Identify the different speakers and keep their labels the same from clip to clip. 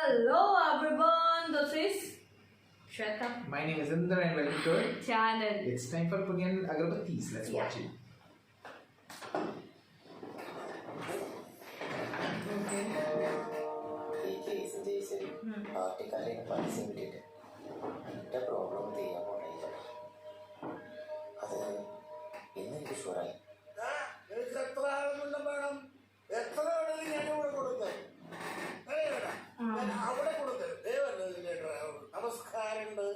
Speaker 1: Hello everyone, this is Shweta
Speaker 2: My name is Indra and welcome to our
Speaker 1: channel.
Speaker 2: It's time for Punyan Agarbattis. Let's watch it.
Speaker 3: ഈ കേസും ജയിച്ചത് പാർട്ടിക്കാരെ പൈസ കിട്ടിയിട്ട് എൻ്റെ problem ചെയ്യാൻ പോണില്ല. അത് ഇന്നെനിക്ക് ഷുവറായി.
Speaker 4: എത്ര ആളുകളുടെ വേണം? എത്ര വേണമെങ്കിലും ഞാൻ ഇവിടെ കൊടുത്തേ. അവിടെ കൊടുത്തേ. നമസ്കാരമുണ്ട്.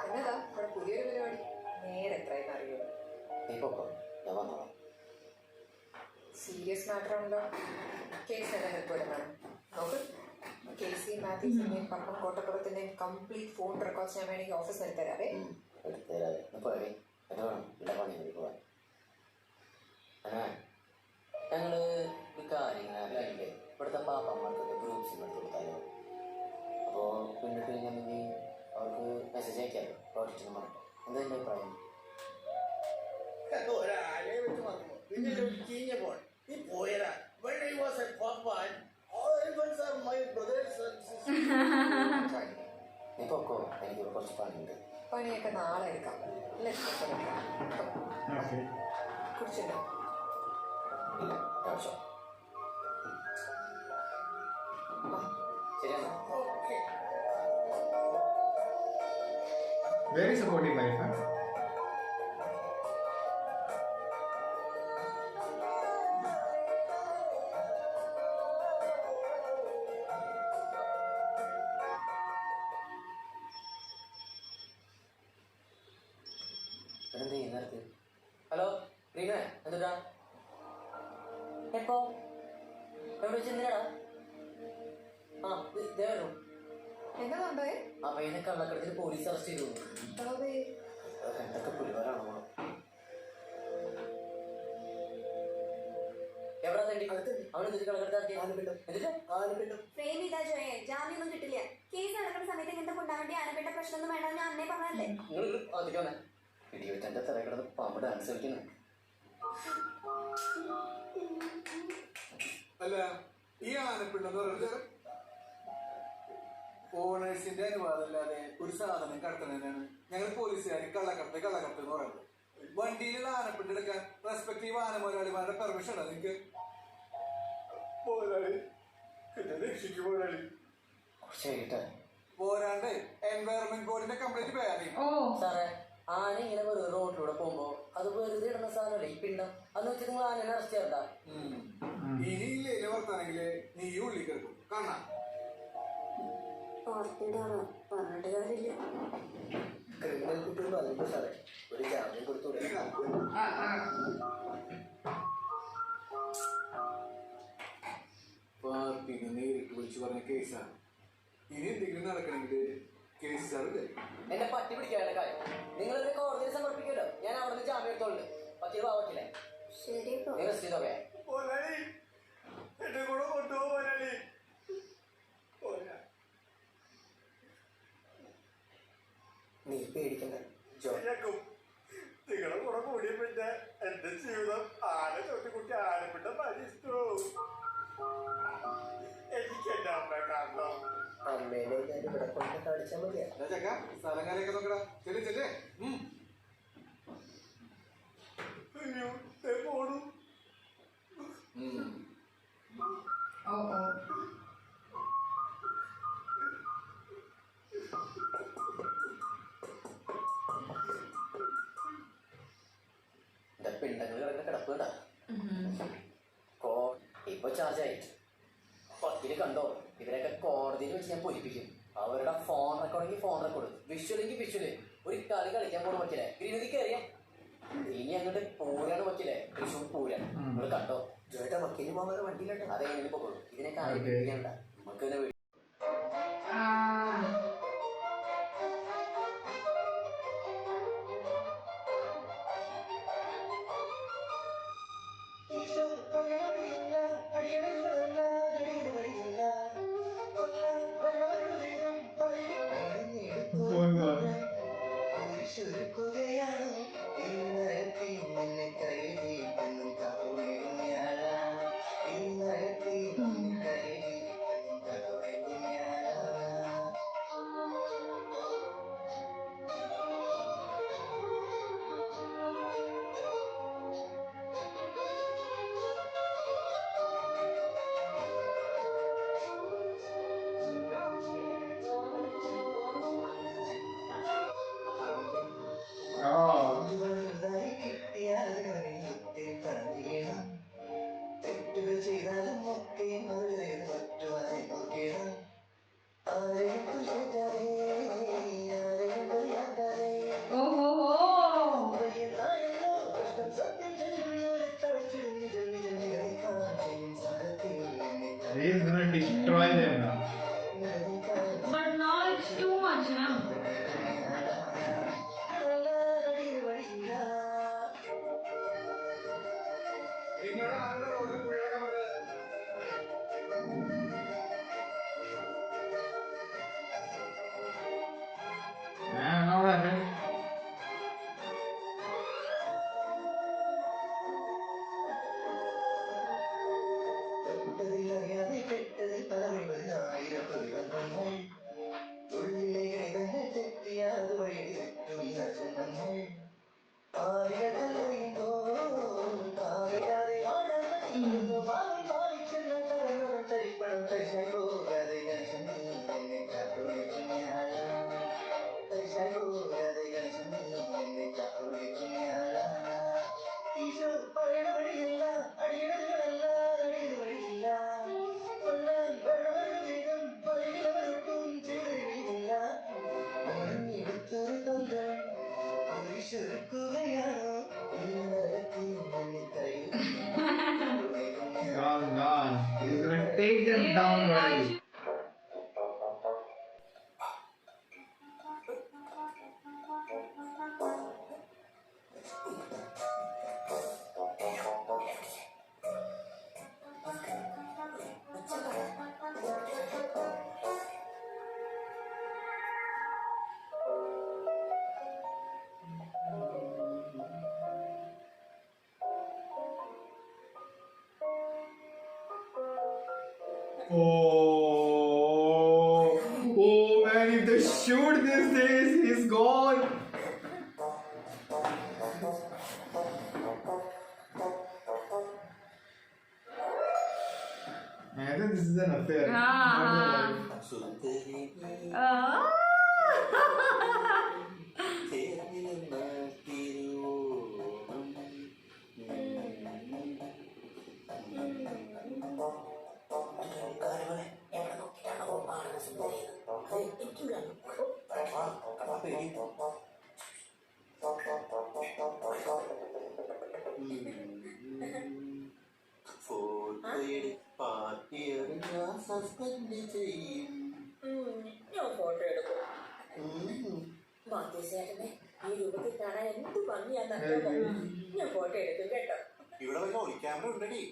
Speaker 5: എന്നതാ ഇവിടെ പുതിയൊരു പരിപാടി നേരെ എത്രയെന്ന് അറിയോ?
Speaker 3: നീ പൊക്കോ, ഞാൻ വന്നോളാം.
Speaker 5: സീരിയസ് മാറ്റർ ഉണ്ടോ? കേസ് എല്ലാം ഹെൽപ്പ് വേണം. നോക്ക്, KC മാത്യൂസിന്റെയും പട്ടം കോട്ടക്കുളത്തിന്റെയും കംപ്ലീറ്റ് ഫോൺ റെക്കോർഡ്സ് ഞാൻ വേണമെങ്കിൽ ഓഫീസിൽ എടുത്തരാവേ.
Speaker 3: എടുത്തേരാവേ. പോയേ എന്നെ വേണം എല്ലാ പണി കൂടി പോവാൻ. ഞങ്ങൾ ഈ കാര്യങ്ങളിലെ ഇവിടുത്തെ പാപ്പന്മാർക്കൊക്കെ ഗ്രൂപ്പ്സിൽ എടുത്ത് കൊടുത്താലോ? അപ്പോൾ പിന്നിട്ട് കഴിഞ്ഞിട്ടുണ്ടെങ്കിൽ അവർക്ക് മെസ്സേജ് അയക്കാമല്ലോ, പ്രോജക്റ്റിന് പറഞ്ഞിട്ട്. എന്താ എൻ്റെ അഭിപ്രായം?
Speaker 4: ഒരാളെ വെച്ച് വന്നു. പിന്നെ ചീഞ്ഞ പോൺ. നീ പോയരാ. When I was at Papan, all events are my brothers and sisters.
Speaker 3: നീ പൊക്കോ, എനിക്കിവിടെ കുറച്ച് പണിയുണ്ട്.
Speaker 5: പണിയൊക്കെ നാളെ എടുക്കാം. കുടിച്ചിട്ടോ?
Speaker 3: ഇല്ല, ആവശ്യം. ശരിയെന്നാ.
Speaker 4: Okay.
Speaker 2: Very supportive wife, huh?
Speaker 3: എന്താ നേരത്തെ? ഹലോ റീന, എന്തുട്ടാ? എപ്പോ എവിടെ ചെന്നില്ലടാ? ആ ദേവനോ?
Speaker 5: എന്താ കണ്ടേ?
Speaker 3: ആ പയ്യനെ കള്ളക്കടത്തിൽ പോലീസ് അറസ്റ്റ് ചെയ്തു. എന്തൊക്കെ പുലിവാരാണോ? എവിടെ അവനെന്തിട്ട് കള്ളക്കടത്താക്കി? എന്നിട്ട്
Speaker 6: ഫ്രെയിം ചെയ്താ ജോയെ ജാമ്യൊന്നും കിട്ടില്ല. കേസ് നടക്കുന്ന സമയത്ത് ഇങ്ങനത്തെ കൊണ്ടാവേണ്ടി ആനപ്പെട്ട പ്രശ്നമൊന്നും വേണ്ട ഞാൻ അന്നേ പറഞ്ഞല്ലേ.
Speaker 3: നിങ്ങൾ അധികം ഇടിവെറ്റന്റെ തറ കിടന്ന് പാമ്പ് ഡാൻസ് കളിക്കുന്നു.
Speaker 4: അല്ല, ഈ ആനപ്പിണ്ടെന്ന് പറഞ്ഞത് ഓണേഴ്സിന്റെ അനുവാദമില്ലാതെ ഒരു സാധനം കടത്തുന്നതിനാണ് ഞങ്ങൾ പോലീസുകാർ കള്ളക്കടത്ത് എന്ന് പറയുന്നത്. വണ്ടിയിലുള്ള ആനപ്പിണ്ട് എടുക്കാൻ റെസ്പെക്റ്റീവ് ആനമുതലാളിമാരുടെ പെർമിഷൻ ആണ് നിങ്ങൾക്ക്. പോരാണ്ട് എൻവയറൺമെന്റ് ബോർഡിന്റെ കംപ്ലൈന്റ് പേര്
Speaker 3: സാറേ, ആന ഇങ്ങനെ വെറുതെ റോഡിലൂടെ പോകുമ്പോ അത് വെറുതെ ഇടുന്ന സാധനമല്ലേ ഈ പിണ്ടം. അന്ന് വെച്ച് നിങ്ങൾ ആനനെ അറസ്റ്റ് ചെയ്യണ്ട.
Speaker 4: ഇനിയില്ലേ വർത്താനെങ്കില് നീ ഈ ഉള്ളി കിടക്കും കാണാം.
Speaker 6: പറഞ്ഞിട്ട് കാര്യമില്ല.
Speaker 3: ക്രിമിനൽ കുട്ടികൾ പറയുമ്പോ സാറേ ഒരു ജാമ്യം കൊടുത്തൂടെ?
Speaker 4: പാർട്ടിനെ നേരിട്ട് വിളിച്ചു പറഞ്ഞ കേസാണ്. ഇനി എന്തെങ്കിലും നടക്കണമെങ്കിൽ കേസ് സാറില്ലേ?
Speaker 3: എന്റെ പട്ടി പിടിക്കാനുള്ള കാര്യം നിങ്ങൾ എന്നെ കോടതിയിൽ സമർപ്പിക്കുമല്ലോ. ഞാൻ അവിടെ നിന്ന് ജാമ്യം എടുത്തോണ്ട് പറ്റിയത് ആവട്ടില്ലേ?
Speaker 6: ശരി
Speaker 3: രസീതൊക്കെ
Speaker 4: എന്റെ കൂടെ കൊണ്ടുപോകാനാളി.
Speaker 3: നീ പേടിക്കണ്ട ജോ.
Speaker 4: നിങ്ങളെ കൂടെ കൂടിയ പിന്നെ എന്റെ ജീവിതം ആന ചോട്ടിക്കുട്ടി ആനപ്പെട്ട പരിസ്ഥിതി. എനിക്ക് എന്റെ അമ്മയെ കാണണം.
Speaker 3: അമ്മേനെ ഞാൻ ഇവിടെ കൊണ്ട് കാണിച്ചാൽ മതിയാ.
Speaker 4: ചക്ക സ്ഥലം കാര്യമൊക്കെ നോക്കടാ. ചെല്ലേ ചെല്ലേ. അയ്യോ പോണു.
Speaker 3: എന്റെ പിണ്ടങ്ങൾ കിടക്കുന്ന കിടപ്പുണ്ടാ. ഇപ്പൊ ചാർജായി. പത്തില് കണ്ടോ, ഇവരൊക്കെ കോടതിയിൽ വെച്ച് ഞാൻ പൊരിപ്പിക്കും. അവരുടെ ഫോൺ റെക്കോർഡെങ്കിൽ ഫോൺ റെക്കോർഡ്, വിഷ്വലെങ്കിൽ വിഷ്വല്. ഒരു കളി കളിക്കാൻ പോണ വയ്ക്കില്ലേ? ഗ്രീനതി കയറിയാ ഇനി അങ്ങോട്ട് പൂരാണ് വയ്ക്കില്ലേ? തൃശ്ശൂർ പൂരാണ്. നിങ്ങൾ കണ്ടോ ജോയുടെ വക്കീല് പോകാൻ വണ്ടിയിലുണ്ട്. അതെങ്ങനെ പോകൂ? ഇതിനൊക്കെ ആയിരിക്കണ്ട. നമുക്ക് തന്നെ
Speaker 2: Oh.
Speaker 1: Oh.
Speaker 2: He's gonna destroy them now.
Speaker 1: But now it's too much now.
Speaker 4: നിന്നോട് ആരുടെ റോഡിൽ കുഴികളൊക്കെ പറഞ്ഞത്?
Speaker 2: Now what happened? Gone. He's gonna take them down already. Oh man, if they shoot these days, he's gone. I think this is an affair.
Speaker 1: Ah.
Speaker 2: Not a life.
Speaker 1: Ah.
Speaker 5: ഞാൻ photo എടുക്കും മാത്യസേട്ടനെ ഈ രൂപത്തിൽ കാണാൻ എന്ത് ഭംഗിയാന്നറിയാമോ? ഞാൻ photo എടുക്കും കേട്ടോ.
Speaker 4: ഇവിടെ വല്ല ക്യാമറ ഉണ്ടടി.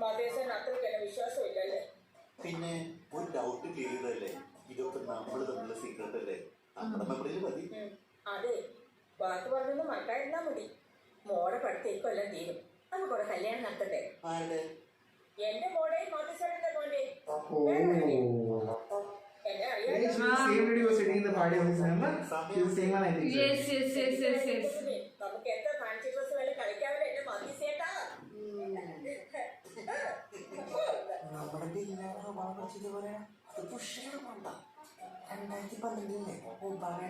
Speaker 5: മാത്യസേട്ടൻ അത്രയ്ക്ക് എന്നെ വിശ്വാസമില്ലല്ലേ?
Speaker 4: പിന്നെ ഒരു ഡൗട്ട് ക്ലിയർ ചെയ്തല്ലേ, ഇതൊക്കെ നമ്മൾ തമ്മിലുള്ള സീക്രട്ട് അല്ലേ? നമ്മുടെ മെമ്മറിയിൽ മതി.
Speaker 5: അതെ, ബാക്കി പറഞ്ഞൊന്നും മറക്കാതിരുന്നാ മതി. മോടെ പഠിത്തം ഇക്കൊല്ലം തീരും. നമുക്കൊരു കല്യാണം നടത്തണ്ടേ? എന്റെ മോടെ മാത്യസേട്ടന്റെ മോന്റെ എന്നെ
Speaker 2: Hey,
Speaker 5: അറിയാം.
Speaker 2: she's the same lady who was sitting in the party office, remember? She's the same one, I think.
Speaker 1: Yes.
Speaker 5: നമുക്ക് എത്ര ഫാൻസി ഡ്രസ് വേണം കളിക്കാവില്ല എന്റെ മാത്യസേട്ടാ.
Speaker 3: നമ്മുടെ ബില്ലാണ് സ്വഭാവം പഠിച്ചതുപോലെ അത് പുഷ്ടിയുടെ കൊണ്ട 2012 മുമ്പാണ്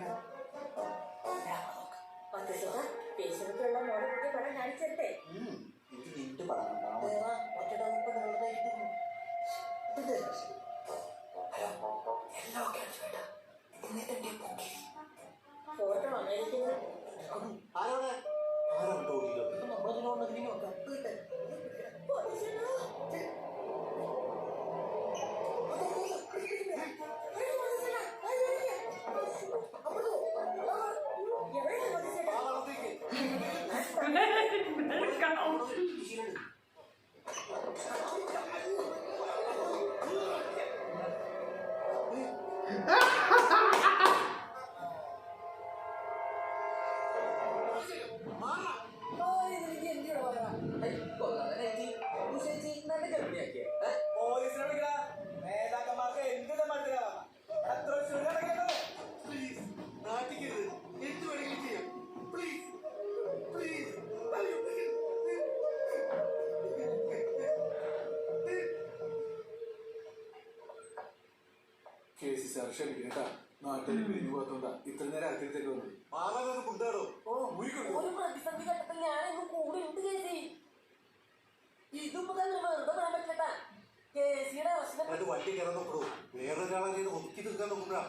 Speaker 5: മാത്യസേട്ടാ, പേശിനൊക്കെയുള്ള മോടെ കുട്ടി പടം കാണിച്ചെടുത്തേ.
Speaker 3: എനിക്ക് നിന്റെ പടം
Speaker 5: ഫോട്ടോ വന്നിരിക്കുന്നത്
Speaker 3: ആരോടെ ആരോട് ഓടിയില്ലോ നമ്മളതിനോട് നോക്കാം.
Speaker 4: നേതാക്കന്മാർക്ക് എന്ത് മനസ്സിലാവാം. എത്ര ചുരുങ്ങടക്കേണ്ടത്? പ്ലീസ് നാട്ടിക്കരുത്. എന്ത് വേണമെങ്കിലും ചെയ്യാം. Please please. കേസി സാർ ക്ഷമിക്കണം കേട്ടാ. നാട്ടിൽ പിരിഞ്ഞു പോകത്തോണ്ടാ ഇത്ര നേരം അകത്തേക്ക് വന്നത്.
Speaker 7: മാറാനൊരു ഫുഡാണോ?
Speaker 5: ഓ ഒരു പ്രതിസന്ധി ഘട്ടത്തിൽ ഞാനെങ്ങും കൂടെ ഉണ്ട് കേസി. ഇതൊന്നും തന്നെ വെറുതെ പറയാൻ പറ്റട്ടാ. കേസിയുടെ അവസ്ഥ
Speaker 7: അത് വണ്ടി കയറാൻ നോക്കണോ? വേറൊരാളെ ഒതുക്കി തീർക്കാൻ നോക്കുമ്പോഴാ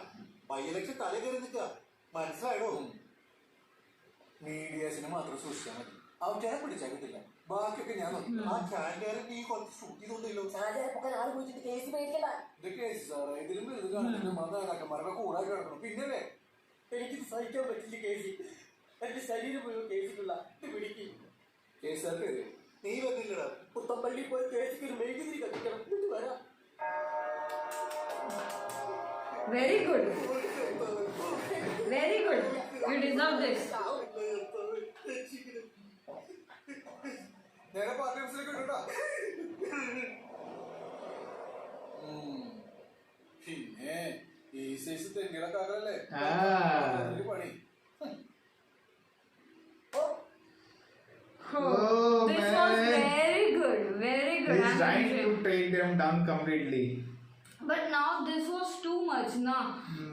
Speaker 7: ബൈലക്ഷൻ തല കയറി നിൽക്കുക. മനസ്സിലായോ?
Speaker 4: മീഡിയാസിനെ മാത്രം സൂക്ഷിച്ചാൽ മതി. അവറ്റാരെ പിടിച്ചാൽ കിട്ടില്ല. ബാക്കിയൊക്കെ ഞാൻ നോക്കി.
Speaker 7: ആ ചാൻഡാരൻ നീ കുറച്ച് ഷൂട്ട് ചെയ്തോണ്ടല്ലോ.
Speaker 5: ചാചാരപ്പൊക്കെ ആൾ വിളിച്ചിട്ട് കേസ് പേടിക്കണ്ട.
Speaker 4: ഇത് കേസ് സാറേ, ഇതിലും വലുത് കാണിച്ചിട്ട് നേതാക്കന്മാരുടെ കൂടാതെ കിടക്കണം. പിന്നല്ലേ
Speaker 5: എനിക്കിത് സഹിക്കാൻ പറ്റില്ല കേസി. എന്റെ ശരീരം മുഴുവൻ കേസിട്ടുള്ള പിടിക്കും.
Speaker 4: കേസുകാർ കയറി
Speaker 7: നീ വന്നില്ലടാ.
Speaker 5: പുത്തമ്പള്ളി പോയി കേസിക്ക് ഒരു മെഴുകുതിരി കത്തിക്കണം. എന്നിട്ട് വരാം.
Speaker 1: Very good. Very good. You deserve this.
Speaker 4: നേരെ പാർട്ടി ഓഫീസിലേക്ക് ഇട്ടോ. പിന്നെ ഈ സൈസ് തെങ്ങിയുടെ കാലല്ലേ പണി.
Speaker 1: Oh, this was
Speaker 2: man.
Speaker 1: very good. Very good.
Speaker 2: He's
Speaker 1: I'm
Speaker 2: trying
Speaker 1: enjoying.
Speaker 2: to take them down completely.
Speaker 1: But now this was too much, na?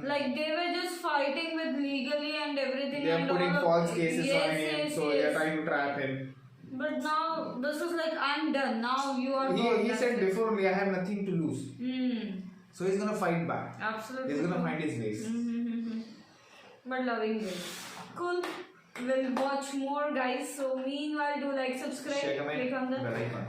Speaker 1: Like they were just fighting with legally and everything.
Speaker 2: They are
Speaker 1: and
Speaker 2: putting
Speaker 1: all
Speaker 2: false
Speaker 1: of-
Speaker 2: cases
Speaker 1: yes,
Speaker 2: on him,
Speaker 1: yes,
Speaker 2: so
Speaker 1: yes.
Speaker 2: they are trying to trap him.
Speaker 1: But now this is like I'm done. Now you are.
Speaker 2: He
Speaker 1: gone. That's
Speaker 2: said
Speaker 1: it.
Speaker 2: before only, I have nothing to lose. So he's gonna fight back.
Speaker 1: Absolutely.
Speaker 2: He's gonna find his ways.
Speaker 1: But loving this. Cool. We'll watch more, guys. So meanwhile, do like, subscribe,
Speaker 2: Share, comment,
Speaker 1: click on the
Speaker 2: bell icon.